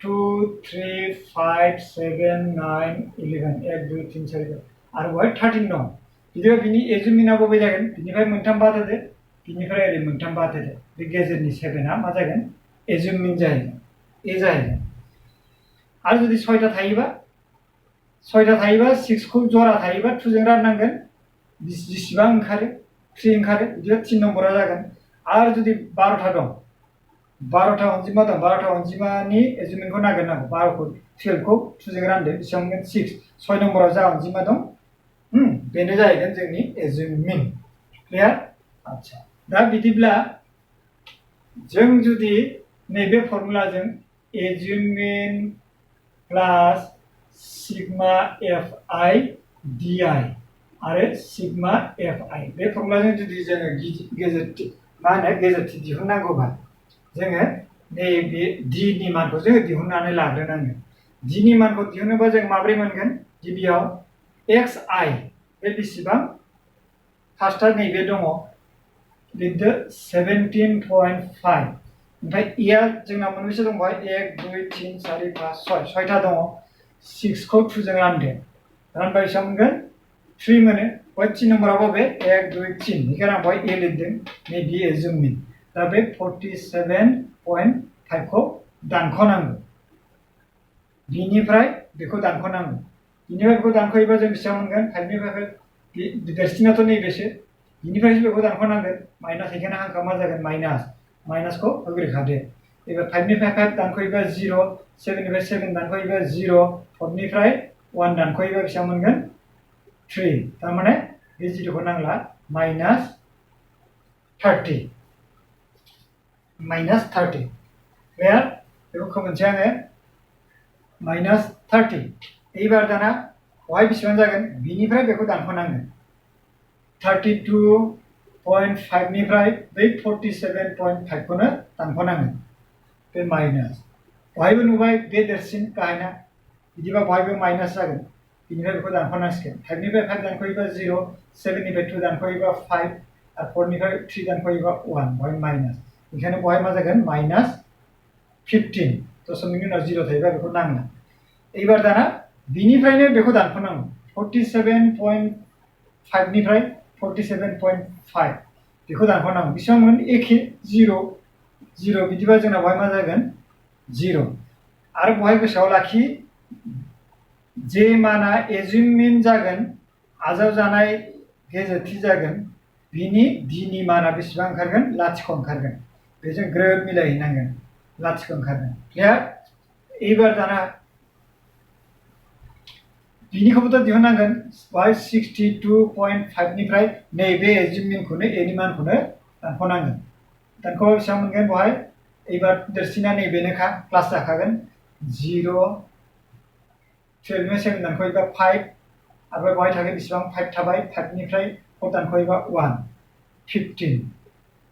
2 3 5 7 9 11 1 2 3 4 आरो बहाय 13 दं बिदिबा बिनि एज्युम मीनआ बबे जागोन बिनिफ्राय मोनथाम बाद होदो बिनिफ्राय ओरै मोनथाम बाद होदो बे गेजेरनि 7आ मा जागोन एज्युम मीन जाहैगोन ए जाहैगोन आरो जुदि 6था थायोबा 6 खौ जरा थायोबा 2 जों राननांगोन जेसेबां ओंखारो 3 ओंखारो बिदिबा 3 नम्बरा जागोन आरो जुदि 12था दं 12टा अनजिमा दं 12टा अनजिमानि एजुमेन्टखौ नागिरनांगौ 12खौ 12खौ 2 जों रानदो बेसेबां मोनगोन 6 6 नम्बराव जा अनजिमा दं बेनो जाहैगोन जोंनि एजुमेन्ट क्लियार आच्छा दा बिदिब्ला जों जुदि नैबे फर्मुलाजों एजुमेन्ट plus sigma F I D I आरो सिग्मा एफ आई बे फर्मुलाजों जुदि जोङो गेजेरथि गेजेरथि दिहुननांगौबा जोङो नैबे डी नि मानखौ जोङो दिहुननानै लाग्रोनांगोन डी नि मानखौ दिहुनोबा जों माब्रै मोनगोन गिबियाव एक्स आई बे बेसेबां फार्स्टआ नैबे दङ लिरदो 17.5 ओमफ्राय इया जोंना मोनबेसे दं बेवहाय 1 2 3 4 5 6 6टा दङ 6 खौ 2 जों रानदो रानबा बेसेबां मोनगोन 3 मोनो बे 3 नम्बराव बे 1 2 3 बेखायनो आं बेवहाय ए लिरदों नैबे एजुमेन्ट दा बे 47.5 खौ दानख'नांगौ बिनिफ्राय बेखौ दानख'नांगौ बिनिफ्राय बेखौ दानख'योबा जों बेसेबां मोनगोन 5 निफ्राय देरसिनाथ' नैबेसो बिनिफ्रायसो बेखौ दानख'नांगोन माइनास बेखायनो हांखोआ मा जागोन माइनासखौ होग्रोखादो एबार 5 निफ्राय 5 दानख'योबा 0 7 निफ्राय 7 दानख'योबा 0 4 निफ्राय 1 दानख'योबा बेसेबां मोनगोन 3 तारमाने बे 0 खौ नांला माइनास 30 क्लियार बेखौ खोमोनसै आङो माइनास 30 एबार दाना बेवहाय बेसेबां जागोन बिनिफ्राय बेखौ दानख'नांगोन 32.5 निफ्राय बै 47.5 खौनो दानख'नांगोन बे माइनास बेवहायबो नुबाय बे देरसिन गाहायना बिदिबा बेवहायबो माइनास जागोन बिनिफ्राय बेखौ दानख'नांसिगोन 5 निफ्राय 5 दानख'योबा 0 7 निफ्राय 2 दानख'योबा 5 आरो 4 निफ्राय 3 दानख'योबा 1 बेवहाय माइनास बेखायनो बेवहाय मा जागोन माइनास 15 दशमिकनि उनाव 0 थायोबा बेखौ नांला एबार दाना बिनिफ्रायनो बेखौ दानख'नांगौ 47.5 निफ्राय 47.5 बेखौ दानख'नांगौ बेसेबां मोनगोन एखे 0 बिदिबा जोंना बेवहाय मा जागोन 0 आरो बेवहाय गोसोआव लाखि जे माना एजुमेन्ट जागोन आजावजानाय गेजेरथि जागोन बिनि डी नि माना बेसेबां ओंखारगोन लाथिख' ओंखारगोन बेजों ग्रोब मिलायहैनांगोन लाथिख' ओंखारगोन क्लियार एबार दाना बिनिखौबोथ' दिहुननांगोन बेवहाय 62.5 निफ्राय नैबे एजुमेन्टखौनो एनि मानखौनो दानख'नांगोन दानख'बा बेसेबां मोनगोन बेवहाय एबार देरसिना नैबेनोखा प्लास जाखागोन 0 12 निफ्राय 7 दानख'योबा 5 आरो बेवहाय थागोन बेसेबां 5 थाबाय 5 निफ्राय 4 दानख'योबा 1 15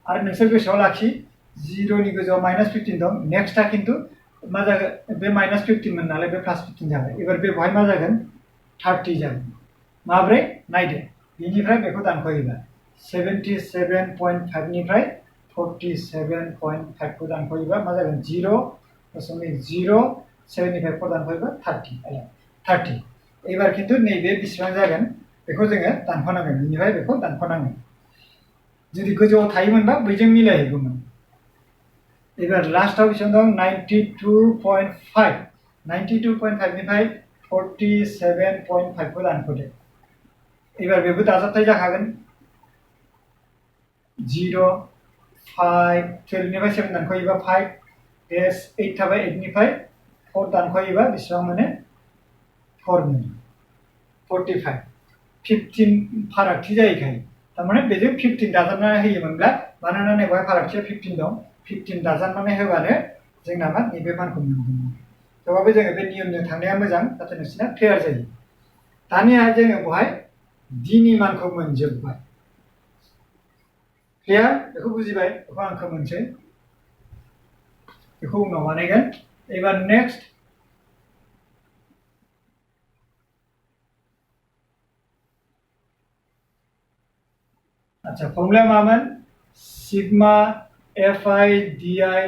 आरो नोंसोर गोसोआव लाखि 0 नि गोजौआव माइनास 15 दं नेक्स्टआ खिन्थु मा जागोन बे माइनास 15 मोन नालाय बे प्लास 15 जाबाय एबार बे बेवहाय मा जागोन 30 जागोन माब्रै नायदो बिनिफ्राय बेखौ दानख'योबा 77.5 निफ्राय 47.5 खौ दानख'योबा मा जागोन 0.07 निफ्राय 4 दानख'योबा 30 एबार खिन्थु नैबे बेसेबां जागोन बेखौ जोङो दानख'नांगोन बिनिफ्राय बेखौ दानख'नांगोन जुदि गोजौआव थायोमोनबा बैजों मिलायहैगौमोन एबार लास्टआव बेसेबां दं 92.5 निफ्राय 47.5 खौ दानख'दो एबार बेबो दाजाबथाय जाखागोन 0 5 12 निफ्राय 7 दानख'योबा 5 बेस 8 थाबाय 8 निफ्राय 4 दानख'योबा बेसेबां मोनो 4 मोनो 45 15 फारागथि जाहैखायो तारमाने बेजों 15 दाजाबनानै होयोमोनब्ला मानोना नैबेवहाय फारागथिया 15 दं 15 दाजाबनानै होबानो जोंना मा नैबे मानखौ मोनगोन थेवबाबो जोङो बे नियमजों थांनाया मोजां नाथाय नोंसिना क्लियार जायो दानिया जोङो बेवहाय डी नि मानखौ मोनजोबबाय क्लियार बेखौ बुजिबाय बेखौ आं खोमोनसै बेखौ उनाव बानायगोन एबार नेक्स्ट आच्छा फर्मुलाया मामोन sigma F I D I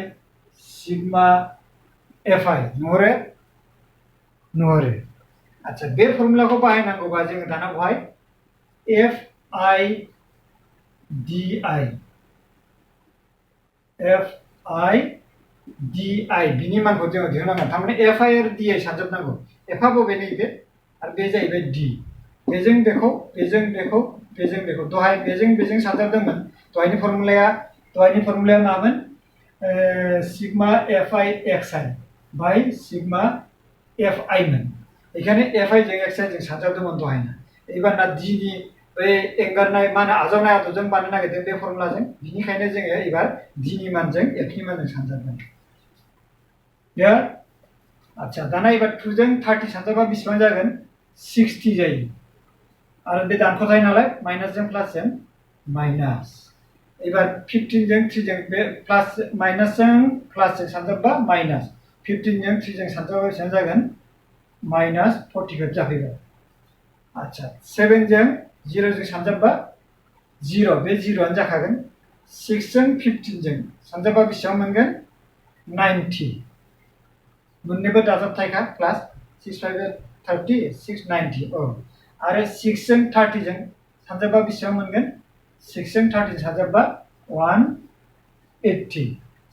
sigma F I नुहरो आच्छा बे फर्मुलाखौ बाहायनांगौबा जोङो दाना बेवहाय एफ आई डी आई बिनि मानखौ जोङो दिहुननांगोन थारमाने एफ आई आरो डी आई सानजोबनांगौ एफआ बबे नैबे आरो बे जाहैबाय डी बेजों बेखौ दहाय बेजों सानजाबदोंमोन दहायनि फर्मुलाया मामोन sigma F I X I by sigma F I मोन बेखायनो एफ आई जों एक्स आई जों सानजाबदोंमोन दहायना एबार ना डि नि बै एंगारनाय मा होनो आजावनाय आदबजों बानायनो नागिरदों बे फर्मुलाजों बिनिखायनो जोङो एबार डि नि मानजों एफ नि मानजों सानजाबगोन बेयाव आच्छा दाना एबार 2 जों 30 सानजाबा बेसेबां जागोन 60 जायो आरो बे दानख'थाय नालाय माइनासजों प्लासजों माइनास एबार 15 जों 3 जों बे प्लास माइनासजों प्लासजों सानजाबबा माइनास 15 जों 3 जों सानजाबा बेसेबां जागोन माइनास 45 जाफैबाय आच्छा 7 जों 0 जों सानजाबबा 0 बे 0 आनो जाखागोन 6 जों 15 जों सानजाबा बेसेबां मोनगोन 90 मोननैबो दाजाबथायखा प्लास 6 5 30 6 90 औ आरो 6 जों 30 जों सानजाबा बेसेबां मोनगोन 6 जों 30 सानजाबा 180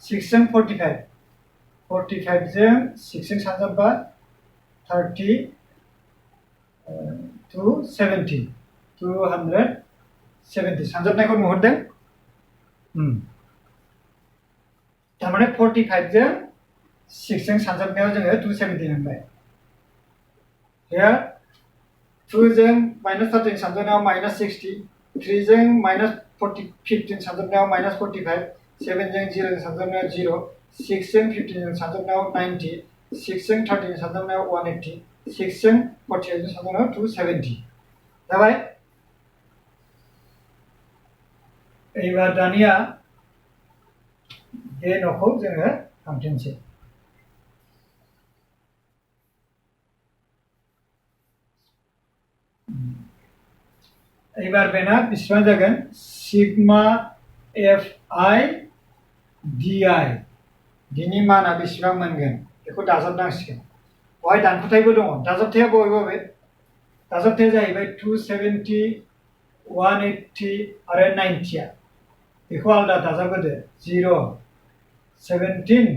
6 जों 45 45 जों 6 जों सानजाबा 30 270 270 सानजाबनायखौ नुहुरदों थारमाने 45 जों 6 जों सानजाबनायाव जोङो 270 मोनबाय here 2 जों माइनास 30 सानजाबनायाव माइनास 60 3 जों माइनास 15 सानजाबनायाव माइनास 45 7 जों 0 जों सानजाबनायाव 0 6 जों 15 जों सानजाबनायाव 90 6 जों 30 जों सानजाबनायाव 180 6 जों 48 जों सानजाबनायाव 270 जाबाय एबार दानिया बे न'खौ जोङो थांफिनसै एबार बेना बेसेबां जागोन sigma F I D I बिनि माना बेसेबां मोनगोन बेखौ दाजाबनांसिगोन बहाय दानख'थायबो दङ दाजाबथाया बबे बबे दाजाबथाया जाहैबाय 270 180 आरो 90 बेखौ आलादा दाजाबहोदो 0 17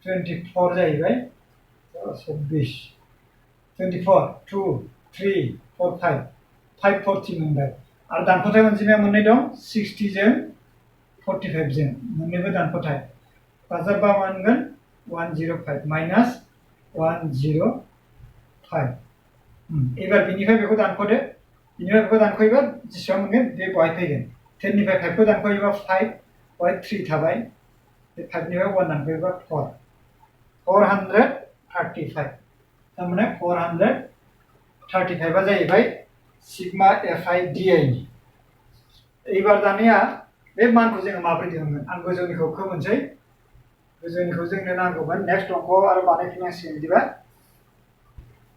24 जाहैबाय 24 24 2 3 4 5 540 मोनबाय आरो दानख'थाय अनजिमाया मोननै दं 60 जों 45 जों मोननैबो दानख'थाय दाजाबबा मोनगोन 105 माइनास 105 एबार बिनिफ्राय बेखौ दानख'दो बिनिफ्राय बेखौ दानख'योबा जेसेबां मोनगोन बे बहाय फैगोन 10 निफ्राय 5 खौ दानख'योबा 5 बहाय 3 थाबाय बे 5 निफ्राय 1 दानख'योबा 4 435 थारमाने 435 जाहैबाय sigma F I D I नि एबार दानिया बे मानखौ जोङो माबोरै दिहुनगोन आं गोजौनिखौ खोमोनसै गोजौनिखौ जोंनो नांगौमोन नेक्स्ट अंकआव आरो बानायफिननांसिगोन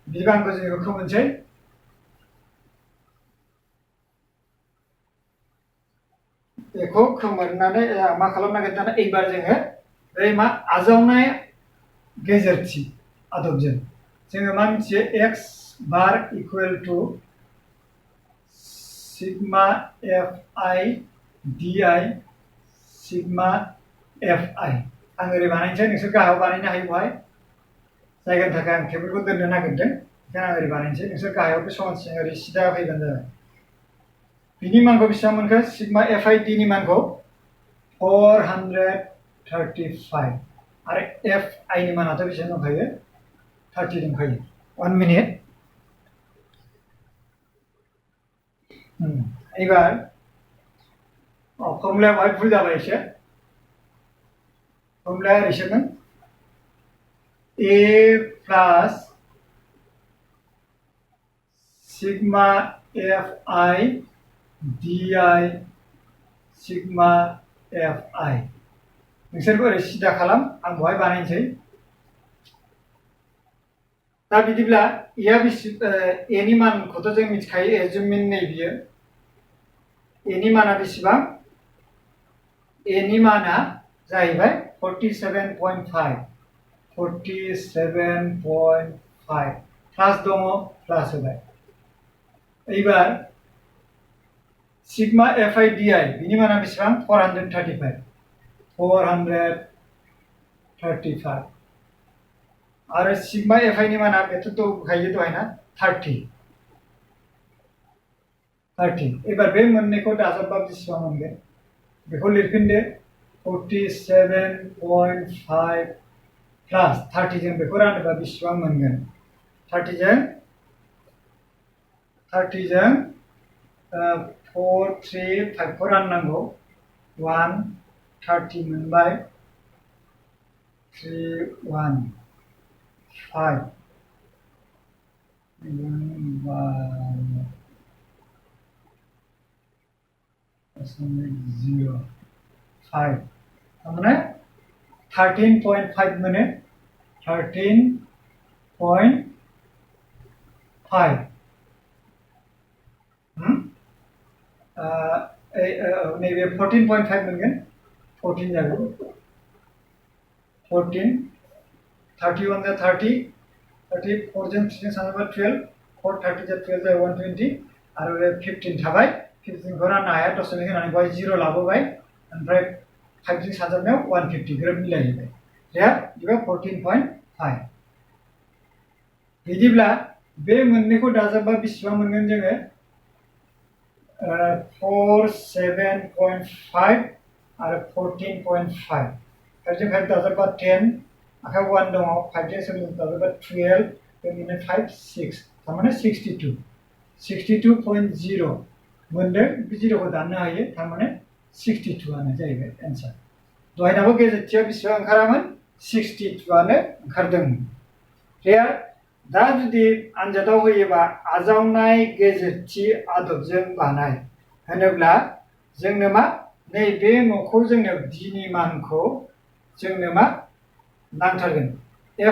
बिदिबा आं गोजौनिखौ खोमोनसै बेखौ खोमोरनानै मा खालामनांगोन दाना एबार जोङो बै मा आजावनाय गेजेरथि आदबजों जोङो मा मिथियो x bar equal to sigma F I D I sigma F i आं ओरै बानायनोसै नोंसोर गाहायाव बानायनो हायो बहाय जायगानि थाखाय आं टेबोलखौ दोननो नागिरदों बेखायनो आं ओरै बानायनोसै नोंसोर गाहायाव बे समानसिजों ओरै सिदा फैबानो जाबाय बिनि मानखौ बेसेबां मोनखो सिग्मा एफ आई डि नि मानखौ 435 आरो एफ आई नि मानाथ' बेसेबां दंखायो 30 दंखायो 1 मिनिट एबार फर्मुलाया बहाय भुल जाबाय एसे फर्मुलाया ओरैसोमोन A plus sigma F I D I sigma F I नोंसोरबो ओरै सिदा खालाम आं बहाय बानायनोसै दा बिदिब्ला एआ ए नि मानखौथ' जों मिथिखायो एजुमिन नै बियो ए नि माना बेसेबां ए नि माना जाहैबाय 47.5 प्लास दङ प्लास होबाय एबार sigma F I D I बिनि माना बेसेबां 435 आरो सिग्मा एफ आई नि माना बेथ' दंखायो दहायना 30 एबार बे मोननैखौ दाजाबबा बेसेबां मोनगोन बेखौ लिरफिनदो 47.5 प्लस 30 जों बेखौ रानोबा बेसेबां मोनगोन 30 जों 4 3 5 खौ राननांगौ 1 30 मोनबाय 3 1 5 0 5 तारमाने 13.5 मोनो 13.5 नैबे 14.5 मोनगोन 14 जागोन 14 31 जा 30 34 जों 3 सानोबा 12 4 30 जा 12 जा 120 आरो 15 थाबाय 15 खौ राननो हाया दशमिक होनानै बेवहाय 0 लाबोबाय ओमफ्राय 5 जों साजाबनायाव 150 ग्रोब मिलायहैबाय या बिबा 14.5 बिदिब्ला बे मोननैखौ दाजाबबा बेसेबां मोनगोन जोङो 47.5 आरो 14.5 5 जों 5 दाजाबबा 10 आखायाव 1 दङ 5 जों 7 दाजाबबा 12 बेनिफ्राय 5 6 तारमाने 62.0 मोनदों बे 0 खौ दाननो हायो तारमाने 62 आनो जाहैबाय एन्सार दहायनाबो गेजेरथियाव बेसेबां ओंखारामोन 62 आनो ओंखारदोंमोन क्लियार दा जुदि आनजादाव होयोबा आजावनाय गेजेरथि आदबजों बानाय होनोब्ला जोंनो मा नैबे न'खौ जोंनो d नि मानखौ जोंनो मा नांथारगोन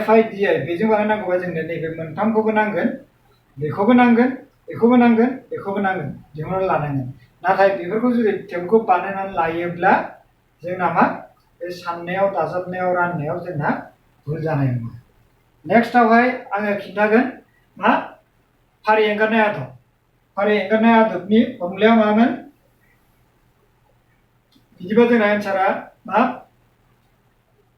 FIDI बेजों बानायनांगौबा जोंनो नैबे मोनथामखौबो नांगोन बेखौबो नांगोन बेखौबो नांगोन बेखौबो नांगोन दिहुननानै लानांगोन नाथाय बेफोरखौ जुदि टेबोलखौ बानायनानै लायोब्ला जोंना मा बे साननायाव दाजाबनायाव राननायाव जोंना भुल जानाय नङा नेक्स्टआवहाय आङो खिन्थागोन मा फारि एंगारनाय आदबनि फर्मुलाया मामोन बिदिबा जोंना एन्सारा मा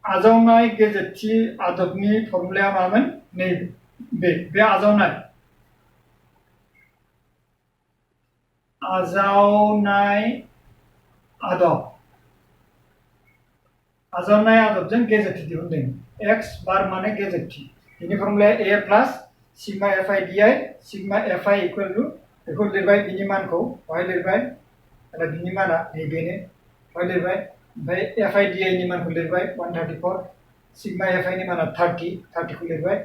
आजावनाय गेजेरथि आदबनि फर्मुलाया मामोन नैबे बे आजावनाय आदबजों गेजेरथि दिहुनदों x बार माने गेजेरथि बेनि फर्मुलाया a plus sigma FIDI sigma FI equal to बेखौ लिरबाय बिनि मानखौ बेवहाय लिरबाय आरो बिनि माना नैबेनो बेवहाय लिरबाय ओमफ्राय FIDI नि मानखौ लिरबाय 134 सिग्मा FI नि माना 30 30 खौ लिरबाय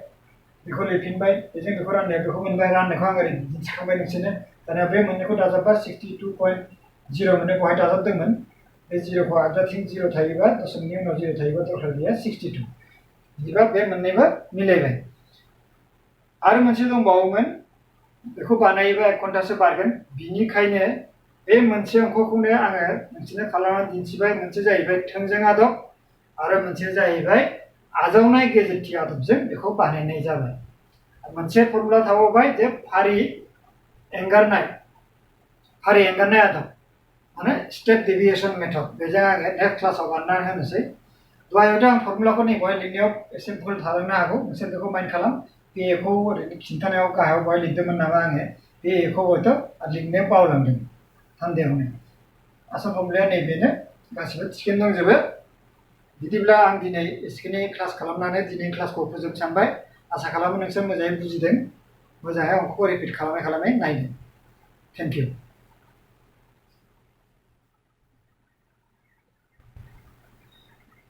बेखौ लिरफिनबाय बेजों बेखौ राननाया बेखौ मोनबाय राननायखौ आं ओरै दिन्थिखांबाय नोंसोरनो दानिया बे मोननैखौ दाजाबबा 62.0 मोनो बेवहाय दाजाबदोंमोन बे 0 खौ आगदाथिं 0 थायोबा दशमिकनि उनाव 0 थायोबा दरखार गैया 62 बिदिबा बे मोननैबो मिलायबाय आरो मोनसे दंबावोमोन बेखौ बानायोबा 1 घन्टासो बारगोन बिनिखायनो बे मोनसे अंकखौनो आङो नोंसोरनो खालामनानै दिन्थिबाय मोनसे जाहैबाय थोंजों आदब आरो मोनसे जाहैबाय आजावनाय गेजेरथि आदबजों बेखौ बानायनाय जाबाय मोनसे फर्मुला थाबावबाय जे फारि एंगारनाय आदब माने स्टेप डेविएशन मेथड बेजों आङो नेक्स्ट क्लासाव बानायनानै होनोसै दहायथ' आं फर्मुलाखौ नै बेवहाय लिरनायाव एसे भुल थालांनो हागौ नोंसोर बेखौ माइन्ड खालाम बे एखौ ओरैनो खिन्थानायाव गाहायाव बेवहाय लिरदोंमोन नामा आङो बे एखौ हयथ' लिरनायाव बावलांदों थान्दैयावनो आसल फर्मुलाया नैबेनो गासिबो थिगैनो दंजोबो बिदिब्ला आं दिनै एसेखिनि क्लास खालामनानै दिनैनि क्लासखौ फोजोबनो सानबाय आसा खालामो नोंसोर मोजाङै बुजिदों मोजाङै अंकखौ रिपिट खालामै नायदों थेंक इउ